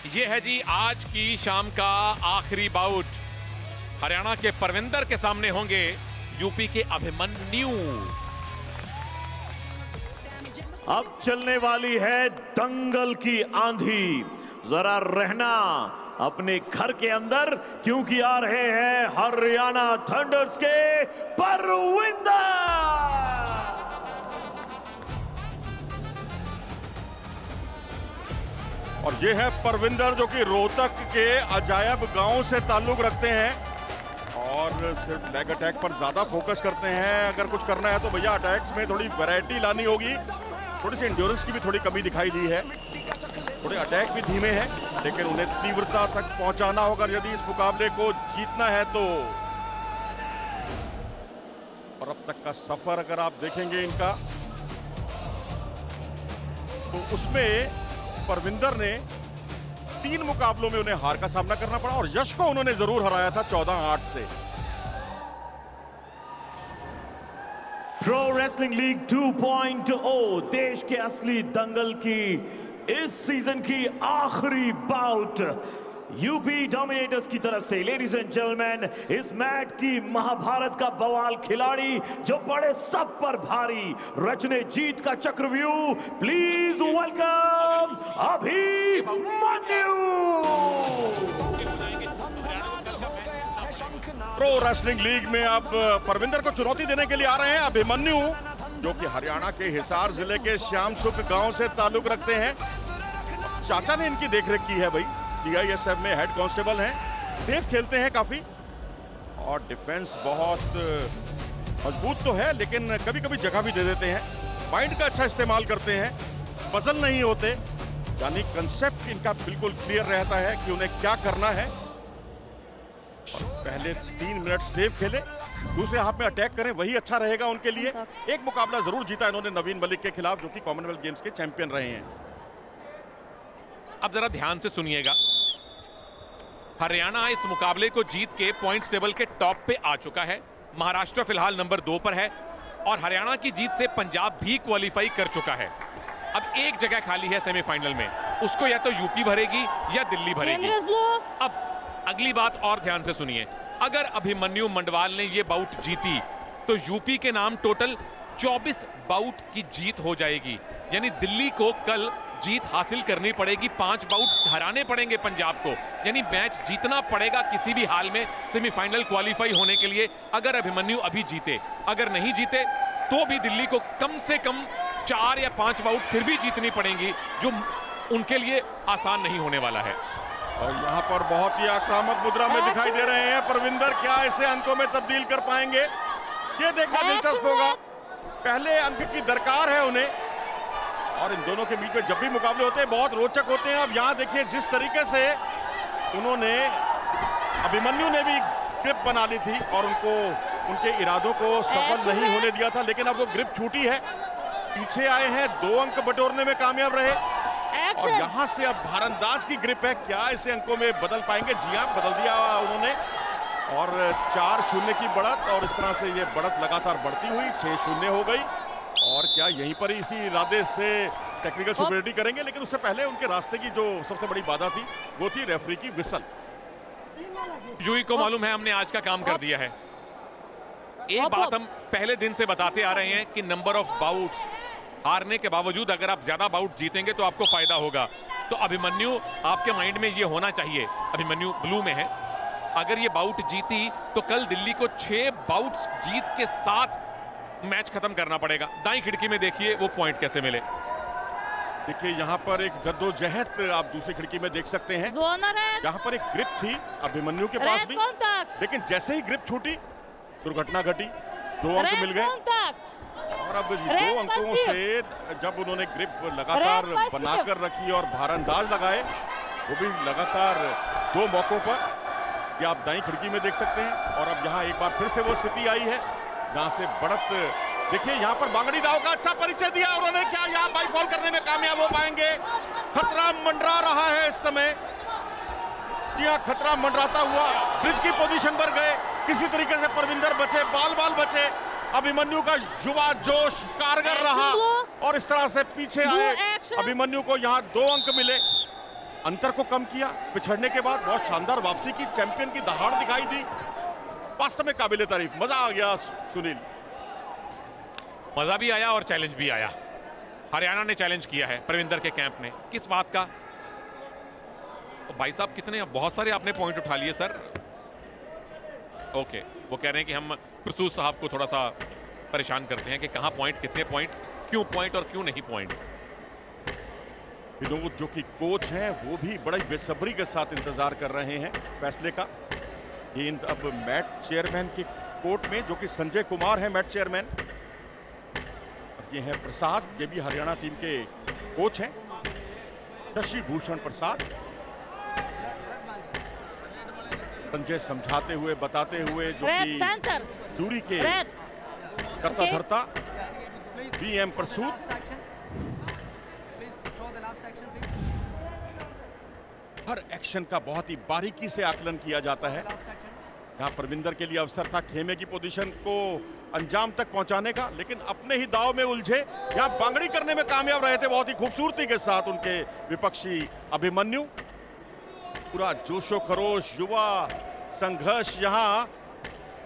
ये है जी आज की शाम का आखिरी बाउट। हरियाणा के परविंदर के सामने होंगे यूपी के अभिमन्यु। अब चलने वाली है दंगल की आंधी। जरा रहना अपने घर के अंदर, क्योंकि आ रहे हैं हरियाणा थंडर्स के परविंदर। और ये है परविंदर जो कि रोहतक के अजायब गांव से ताल्लुक रखते हैं और सिर्फ लेग अटैक पर ज्यादा फोकस करते हैं। अगर कुछ करना है तो भैया अटैक्स में थोड़ी वैरायटी लानी होगी। थोड़ी सी एंड्योरेंस की भी थोड़ी कमी दिखाई दी है। थोड़े अटैक भी धीमे हैं, लेकिन उन्हें तीव्रता तक पहुंचाना होगा यदि इस मुकाबले को जीतना है तो। और अब तक का सफर अगर आप देखेंगे इनका, तो उसमें परविंदर ने 3 मुकाबलों में उन्हें हार का सामना करना पड़ा और यश को उन्होंने जरूर हराया था 14-8 से। प्रो रेसलिंग लीग 2.0 देश के असली दंगल की इस सीजन की आखिरी बाउट यूपी डोमिनेटर्स की तरफ से। लेडीज एंड जेंटलमैन, इस मैच की महाभारत का बवाल खिलाड़ी जो पड़े सब पर भारी, रचने जीत का चक्रव्यूह, please welcome Abhimanyu. Pro wrestling league में अब परविंदर को चुनौती देने के लिए आ रहे हैं अभिमन्यु, जो कि हरियाणा के हिसार जिले के श्याम सुख गांव से ताल्लुक रखते हैं। चाचा ने इनकी देखरेख की है भाई, CISF में हेड कांस्टेबल हैं, सेफ खेलते हैं काफी और डिफेंस बहुत मजबूत तो है, लेकिन कभी कभी जगह भी दे देते हैं। माइंड का अच्छा इस्तेमाल करते हैं, पजल नहीं होते, यानी कंसेप्ट इनका बिल्कुल क्लियर रहता है कि उन्हें क्या करना है। और पहले 3 मिनट सेफ खेले, दूसरे हाफ में अटैक करें, वही अच्छा रहेगा उनके लिए। एक मुकाबला जरूर जीता इन्होंने नवीन मलिक के खिलाफ, जो कि कॉमनवेल्थ गेम्स के चैंपियन रहे हैं। अब जरा ध्यान से सुनिएगा, हरियाणा इस मुकाबले को जीत के पॉइंट्स टेबल के टॉप पे आ चुका है। महाराष्ट्र फिलहाल नंबर 2 पर है और हरियाणा की जीत से पंजाब भी क्वालिफाई कर चुका है। अब एक जगह खाली है सेमीफाइनल में, उसको या तो यूपी भरेगी या दिल्ली भरेगी। अब अगली बात और ध्यान से सुनिए, अगर अभिमन्यु मंडवाल ने यह बाउट जीती तो यूपी के नाम टोटल 24 बाउट की जीत हो जाएगी। यानी दिल्ली को कल जीत हासिल करनी पड़ेगी, 5 बाउट हराने पड़ेंगे पंजाब को। यानी मैच जीतना पड़ेगा किसी भी हाल में सेमीफाइनल क्वालिफाई होने के लिए, अगर अभिमन्यु अभी जीते। अगर नहीं जीते तो भी दिल्ली को कम से कम 4 या 5 बाउट फिर भी जीतनी पड़ेंगी, जो उनके लिए आसान नहीं होने वाला है। और यहाँ पर बहुत ही आक्रामक मुद्रा में दिखाई दे रहे हैं परविंदर, क्या इसे अंकों में तब्दील कर पाएंगे, ये देखना दिलचस्प होगा। पहले अंक की दरकार है उन्हें, और इन दोनों के बीच में जब भी मुकाबले होते हैं बहुत रोचक होते हैं। अब यहाँ देखिए जिस तरीके से उन्होंने, अभिमन्यु ने भी ग्रिप बना ली थी और उनको उनके इरादों को सफल नहीं होने दिया था, लेकिन अब वो ग्रिप छूटी है, पीछे आए हैं, 2 अंक बटोरने में कामयाब रहे और यहाँ से अब भारंदाज की ग्रिप है, क्या इसे अंकों में बदल पाएंगे? जी हाँ, बदल दिया उन्होंने और 4-0 की बढ़त, और इस तरह से ये बढ़त लगातार बढ़ती हुई 6-0 हो गई। और क्या यहीं पर ही इसी इरादे से टेक्निकल सुपीरियरिटी करेंगे, लेकिन उससे पहले उनके रास्ते की जो सबसे बड़ी बाधा थी वो थी रेफरी की विसल। यूई को मालूम है हमने आज का काम कर दिया है। एक बात हम पहले दिन से बताते आ रहे हैं कि नंबर ऑफ बाउट्स हारने के बावजूद अगर आप ज्यादा बाउट जीतेंगे तो आपको फायदा होगा। तो अभिमन्यु, आपके माइंड में ये होना चाहिए, अभिमन्यु ब्लू में है, अगर ये बाउट जीती तो कल दिल्ली को 6 बाउट्स जीत के साथ मैच खत्म करना पड़ेगा। दाईं खिड़की में देखिए वो पॉइंट कैसे मिले। देखिए यहाँ पर एक जद्दोजहद आप दूसरी खिड़की में देख सकते हैं। यहाँ पर एक ग्रिप थी अभिमन्यु के पास भी, लेकिन जैसे ही ग्रिप छूटी दुर्घटना घटी, 2 अंक मिल गए। और अब 2 अंकों से जब उन्होंने ग्रिप लगातार बनाकर रखी और भारंदाज लगाए, वो भी लगातार 2 मौकों पर, ये आप दाईं खिड़की में देख सकते हैं। और अब यहाँ एक बार फिर से वो स्थिति आई है जहाँ से बढ़त, देखिए यहाँ पर बांगड़ी दाव का अच्छा परिचय दिया उन्होंने, क्या यहाँ बाई फॉल करने में कामयाब हो पाएंगे? खतरा मंडरा रहा है इस समय, यहाँ खतरा मंडराता हुआ ब्रिज की पोजीशन पर गए, किसी तरीके से परविंदर बचे, बाल बचे। अभिमन्यु का युवा जोश कारगर रहा और इस तरह से पीछे आए अभिमन्यु को यहाँ 2 अंक मिले। अंतर को कम किया। पिछड़ने के बाद बहुत शानदार वापसी की, चैंपियन की दहाड़ दिखाई दी। वास्तव में काबिले तारीफ, मजा आ गया सुनील। मजा भी आया और चैलेंज भी आया। हरियाणा ने चैलेंज किया है परविंदर के कैंप ने, किस बात का? भाई साहब कितने, बहुत सारे आपने पॉइंट उठा लिए सर। ओके, वो कह रहे हैं कि हम प्रसूत साहब को थोड़ा सा परेशान करते हैं कि कहां पॉइंट, कितने पॉइंट, क्यों पॉइंट और क्यों नहीं पॉइंट्स। विनोद जो कि कोच हैं वो भी बड़ी बेसब्री के साथ इंतजार कर रहे हैं फैसले का। गेंद अब मैच चेयरमैन के कोर्ट में, जो कि संजय कुमार है मैच चेयरमैन। ये हैं प्रसाद, ये भी हरियाणा टीम के कोच हैं, शशि भूषण प्रसाद। संजय समझाते हुए, बताते हुए, जो कि जूरी के करता धरता बीएम प्रसूत। हर एक्शन का बहुत ही बारीकी से आकलन किया जाता है। यहाँ परविंदर के लिए अवसर था खेमे की पोजीशन को अंजाम तक पहुंचाने का, लेकिन अपने ही दाव में उलझे। यहाँ बांगड़ी करने में कामयाब रहे थे बहुत ही खूबसूरती के साथ उनके विपक्षी अभिमन्यु। पूरा जोशो खरोश युवा संघर्ष यहाँ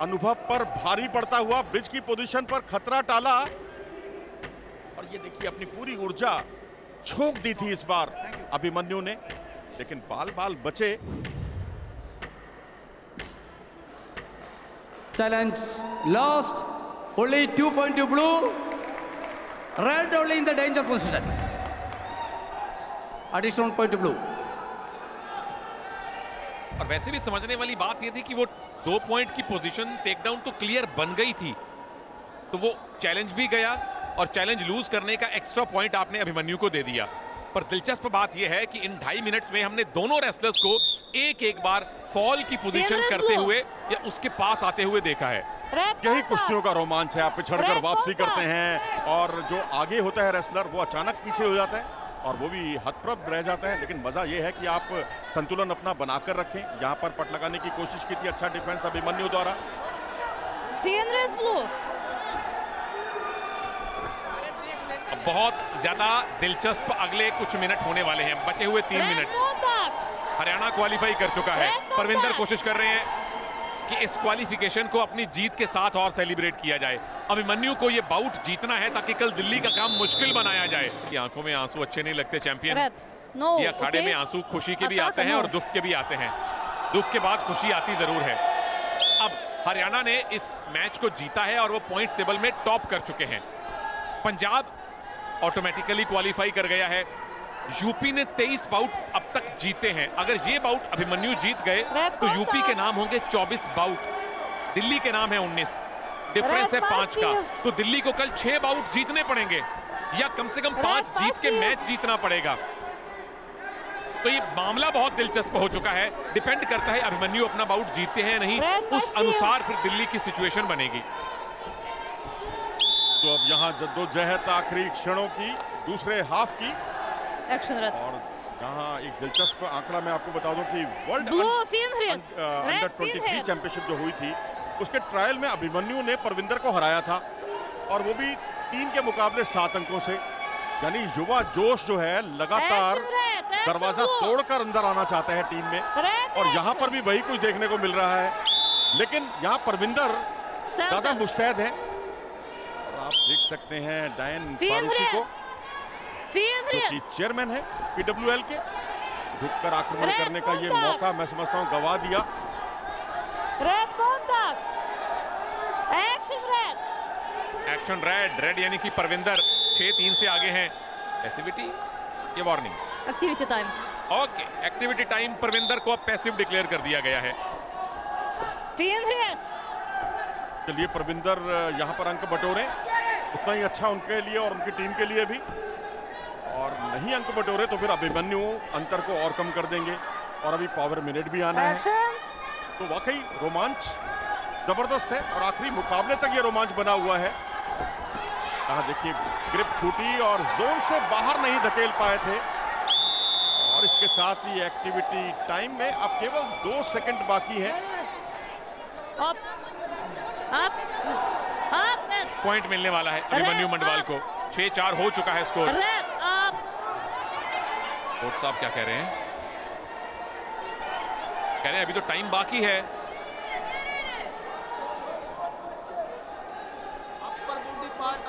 अनुभव पर भारी पड़ता हुआ ब्रिज की पोजीशन पर खतरा टाला, और ये देखिए अपनी पूरी ऊर्जा झोंक दी थी इस बार अभिमन्यु ने, लेकिन बाल बाल बचे। Challenge lost. Only 2 points to blue. Red only in the danger position. Additional point to blue. और वैसे भी समझने वाली बात यह थी कि वो 2 पॉइंट की पोजीशन टेकडाउन तो क्लियर बन गई थी, तो वो चैलेंज भी गया और चैलेंज लूज करने का एक्स्ट्रा पॉइंट आपने अभिमन्यु को दे दिया। पर दिलचस्प बात यह है कि इन 2.5 मिनट्स में हमने दोनों रेसलर्स को एक बार फॉल की पोजीशन करते हुए या उसके पास आते हुए देखा है। यही कुश्तियों का रोमांच है। आप पिछड़कर वापसी करते हैं और जो आगे होता है रेसलर वो अचानक पीछे हो जाता है और वो भी हतप्रभ रह जाता है। लेकिन मजा ये है कि आप संतुलन अपना बनाकर रखें। यहाँ पर पट लगाने की कोशिश की थी, अच्छा डिफेंस अभिमन्यु द्वारा। बहुत ज्यादा दिलचस्प अगले कुछ मिनट होने वाले हैं, बचे हुए 3 मिनट। हरियाणा क्वालिफाई कर चुका है। परविंदर कोशिश कर रहे हैं कि इस क्वालिफिकेशन को अपनी जीत के साथ और सेलिब्रेट किया जाए। अभिमन्यु को यह बाउट जीतना है ताकि कल दिल्ली का काम मुश्किल बनाया जाए। कि आंखों में आंसू अच्छे नहीं लगते चैंपियन, या अखाड़े में आंसू खुशी के भी आते हैं और दुख के भी आते हैं। दुख के बाद खुशी आती जरूर है। अब हरियाणा ने इस मैच को जीता है और वो पॉइंट्स टेबल में टॉप कर चुके हैं। पंजाब ऑटोमेटिकली क्वालिफाई कर गया है। यूपी ने 23 बाउट अब तक जीते हैं। अगर ये बाउट अभिमन्यु जीत गए तो यूपी के नाम होंगे 24 बाउट, दिल्ली के नाम है 19, डिफरेंस है 5 का। तो दिल्ली को कल 6 बाउट जीतने पड़ेंगे या कम से कम 5 जीत के मैच जीतना पड़ेगा। तो ये मामला बहुत दिलचस्प हो चुका है। डिपेंड करता है अभिमन्यु अपना बाउट जीतते हैं या नहीं, उस अनुसार फिर दिल्ली की सिचुएशन बनेगी। तो अब यहाँ जद्दोजहद आखिरी क्षणों की, दूसरे हाफ की। और यहाँ एक दिलचस्प आंकड़ा मैं आपको बता दूं कि वर्ल्ड अंडर 23 चैंपियनशिप जो हुई थी उसके ट्रायल में अभिमन्यु ने परविंदर को हराया था, और वो भी 3 के मुकाबले 7 अंकों से। यानी युवा जोश जो है लगातार दरवाजा तोड़कर अंदर आना चाहता है टीम में, और यहाँ पर भी वही कुछ देखने को मिल रहा है। लेकिन यहाँ परविंदर ज्यादा मुस्तैद है। आप देख सकते हैं डायन फारूकी को, जो कि चेयरमैन है पीडब्ल्यूएल के, झुककर आक्रमण करने का ये मौका मैं समझता हूं गवा दिया। एक्शन रेड यानी कि परविंदर 6-3 से आगे हैं। पैसिविटी, ये warning, activity time. Okay, activity time. Parvinder को अब पैसिव डिक्लेयर कर दिया गया है। चलिए परविंदर यहाँ पर अंक बटोरे, उतना ही अच्छा उनके लिए और उनकी टीम के लिए भी। और नहीं अंक बटोरे तो फिर अभिमन्यु अंतर को और कम कर देंगे, और अभी पावर मिनट भी आना है। तो वाकई रोमांच जबरदस्त है और आखिरी मुकाबले तक ये रोमांच बना हुआ है। यहाँ देखिए ग्रिप छूटी और जोन से बाहर नहीं धकेल पाए थे। और इसके साथ ही एक्टिविटी टाइम में अब केवल 2 सेकंड बाकी है। पॉइंट मिलने वाला है अभिमन्यु मंडवाल को। 6-4 हो चुका है स्कोर। कोच साहब क्या कह रहे हैं? कह रहे हैं अभी तो टाइम बाकी है।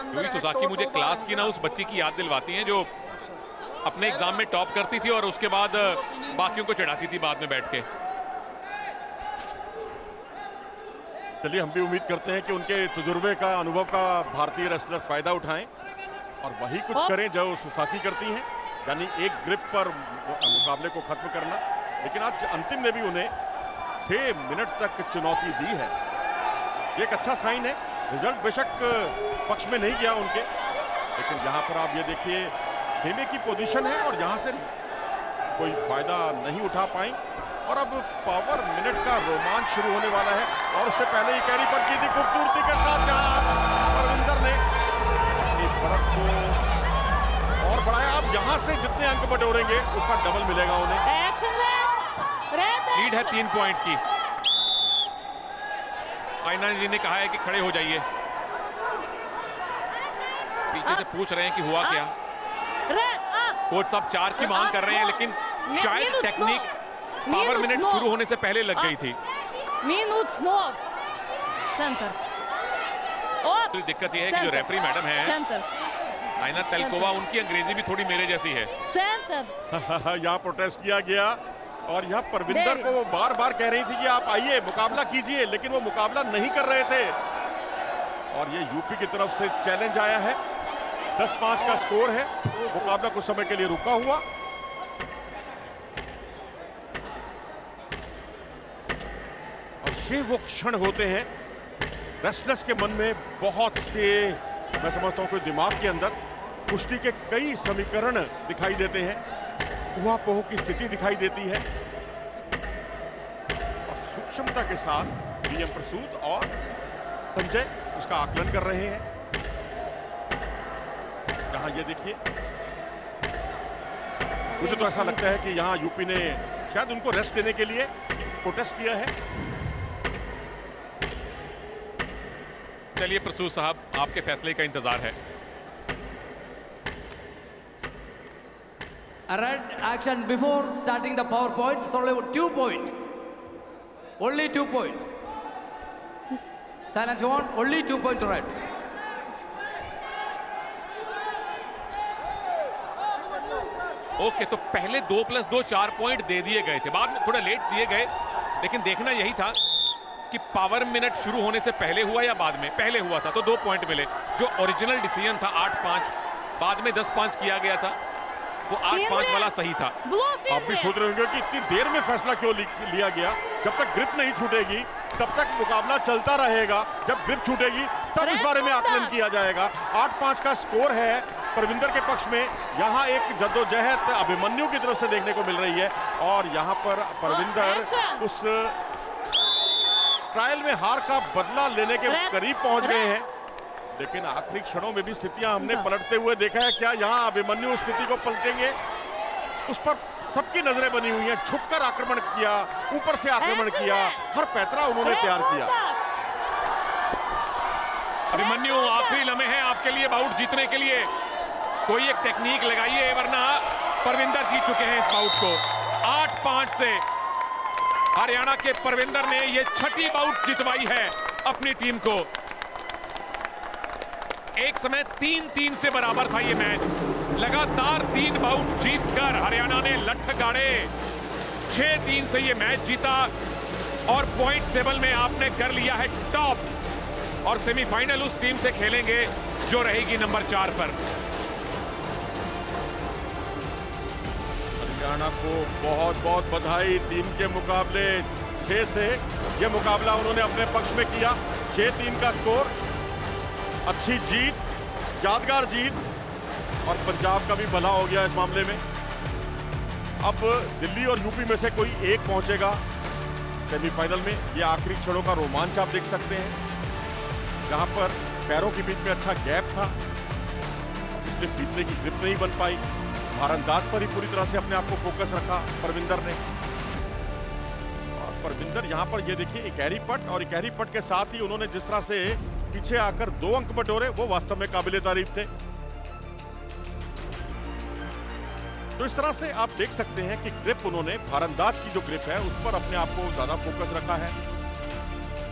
यूवी सुजाकी मुझे क्लास की ना उस बच्ची की याद दिलवाती हैं जो अपने एग्जाम में टॉप करती थी और उसके बाद बाकियों को चढ़ाती थी बाद में बैठ के। चलिए, हम भी उम्मीद करते हैं कि उनके तजुर्बे का, अनुभव का भारतीय रेसलर फायदा उठाएं और वही कुछ करें जो सुजाकी करती हैं, यानी एक ग्रिप पर मुकाबले को खत्म करना। लेकिन आज अंतिम में भी उन्हें 6 मिनट तक चुनौती दी है, एक अच्छा साइन है। रिजल्ट बेशक पक्ष में नहीं गया उनके, लेकिन यहाँ पर आप ये देखिए खेमे की पोजीशन है और यहाँ से कोई फायदा नहीं उठा पाए। और अब पावर मिनट का रोमांच शुरू होने वाला है और उससे पहले ही कैरी पर की थी खूबसूरती के साथ, जहां परविंदर ने इस फर्क को और बढ़ाया। अब यहाँ से जितने अंक बटोरेंगे उसका डबल मिलेगा उन्हें। लीड है 3 पॉइंट की। आइना जी ने कहा है कि खड़े हो जाइए। पीछे से पूछ रहे हैं कि हुआ क्या। कोच साहब 4 की मांग कर रहे हैं, लेकिन शायद टेक्निक पावर मिनट शुरू होने से पहले लग गई थी। तो दिक्कत यह है कि जो रेफरी मैडम है आइना तेलकोवा, उनकी अंग्रेजी भी थोड़ी मेरे जैसी है। यहाँ प्रोटेस्ट किया गया और यह परविंदर को वो बार बार कह रही थी कि आप आइए मुकाबला कीजिए, लेकिन वो मुकाबला नहीं कर रहे थे। और ये यूपी की तरफ से चैलेंज आया है। 10-5 का स्कोर है। मुकाबला कुछ समय के लिए रुका हुआ। और ये वो क्षण होते हैं रेसलर्स के मन में, बहुत से, मैं समझता हूं, कोई दिमाग के अंदर कुश्ती के कई समीकरण दिखाई देते हैं, ऊहापोह की स्थिति दिखाई देती है। और सूक्ष्मता के साथ बीएम प्रसूत और संजय उसका आकलन कर रहे हैं। यहाँ ये देखिए, मुझे तो ऐसा लगता है कि यहाँ यूपी ने शायद उनको रेस्ट देने के लिए प्रोटेस्ट किया है। चलिए प्रसूत साहब, आपके फैसले का इंतजार है। A red action before starting the PowerPoint. It's only 2 point. Only 2 point. Silence on. Only 2 point to red. Okay, तो पहले 2+2 4 पॉइंट दे दिए गए थे, बाद में थोड़ा लेट दिए गए, लेकिन देखना यही था कि पावर मिनट शुरू होने से पहले हुआ या बाद में। पहले हुआ था तो 2 पॉइंट मिले। जो ओरिजिनल डिसीजन था 8-5, बाद में 10-5 किया गया था, वो 8-5 वाला सही था। आप भी सोच रहे होंगे कि इतनी देर में फैसला क्यों लिया गया। जब तक ग्रिप नहीं छूटेगी तब तक मुकाबला चलता रहेगा, जब ग्रिप छूटेगी तब इस बारे में आकलन किया जाएगा। 8-5 का स्कोर है परविंदर के पक्ष में। यहाँ एक जद्दोजहद अभिमन्यु की तरफ से देखने को मिल रही है और यहाँ पर परविंदर उस ट्रायल में हार का बदला लेने के करीब पहुंच गए हैं, लेकिन आखिरी क्षणों में भी स्थितियां हमने पलटते हुए देखा है। क्या यहाँ अभिमन्यु स्थिति को पलटेंगे? उस पर सबकी नजरें बनी हुई हैं। झुककर आक्रमण किया, ऊपर से आक्रमण किया, हर पैतरा उन्होंने तैयार किया। अभिमन्यु, आखिरी लम्हे हैं आपके लिए बाउट जीतने के लिए। कोई एक टेक्निक लगाइए, वरना परविंदर जीत चुके हैं इस बाउट को। 8-5 से हरियाणा के परविंदर ने यह 6ठी बाउट जितवाई है अपनी टीम को। एक समय 3-3 से बराबर था ये मैच। लगातार 3 बाउट जीतकर हरियाणा ने लठ गाड़े। 6-3 से ये मैच जीता और पॉइंट्स टेबल में आपने कर लिया है टॉप। और सेमीफाइनल उस टीम से खेलेंगे जो रहेगी नंबर 4 पर। हरियाणा को बहुत बहुत बधाई। टीम के मुकाबले 6 से यह मुकाबला उन्होंने अपने पक्ष में किया। 6-3 का स्कोर, अच्छी जीत, यादगार जीत, और पंजाब का भी भला हो गया इस मामले में। अब दिल्ली और यूपी में से कोई एक पहुंचेगा सेमीफाइनल में। ये आखिरी क्षणों का रोमांच आप देख सकते हैं, जहां पर पैरों के बीच में अच्छा गैप था, इसलिए पीछे की ग्रिप नहीं बन पाई। भारंदाज पर ही पूरी तरह से अपने आप को फोकस रखा परविंदर ने। और परविंदर यहां पर ये देखिए कैरी पट, और कैरी पट के साथ ही उन्होंने जिस तरह से पीछे आकर 2 अंक बटोरे, वो वास्तव में काबिले तारीफ थे। तो इस तरह से आप देख सकते हैं कि ग्रिप उन्होंने भारंदाज की जो ग्रिप है उस पर अपने आप को ज्यादा फोकस रखा है।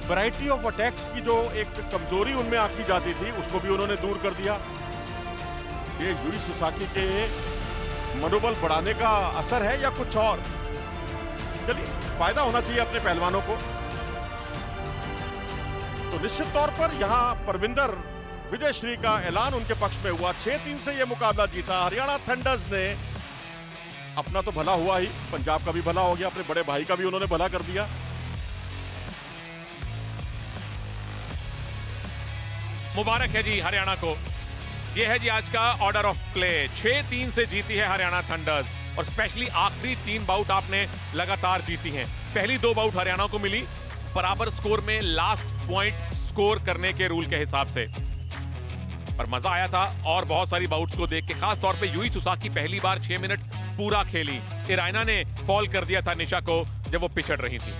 वैरायटी ऑफ अटैक्स की जो एक कमजोरी उनमें आंकी जाती थी उसको भी उन्होंने दूर कर दिया। ये यूई सुसाकी के मनोबल बढ़ाने का असर है या कुछ और? चलिए, फायदा होना चाहिए अपने पहलवानों को। तो निश्चित तौर पर यहां परविंदर विजयश्री का ऐलान उनके पक्ष में हुआ। 6-3 से यह मुकाबला जीता। हरियाणा थंडर्स ने अपना तो भला हुआ ही, पंजाब का भी भला हो गया, अपने बड़े भाई का भी उन्होंने भला कर दिया। मुबारक है जी हरियाणा को। यह है जी आज का ऑर्डर ऑफ प्ले। 6-3 से जीती है हरियाणा थंडर्स और स्पेशली आखिरी 3 बाउट आपने लगातार जीती हैं। पहली 2 बाउट हरियाणा को मिली बराबर स्कोर में लास्ट पॉइंट स्कोर करने के रूल के हिसाब से, पर मजा आया था और बहुत सारी बाउट्स को देख के। खास तौर पे यूई सुसाकी पहली बार 6 मिनट पूरा खेली। इराइना ने फॉल कर दिया था निशा को जब वो पिछड़ रही थी।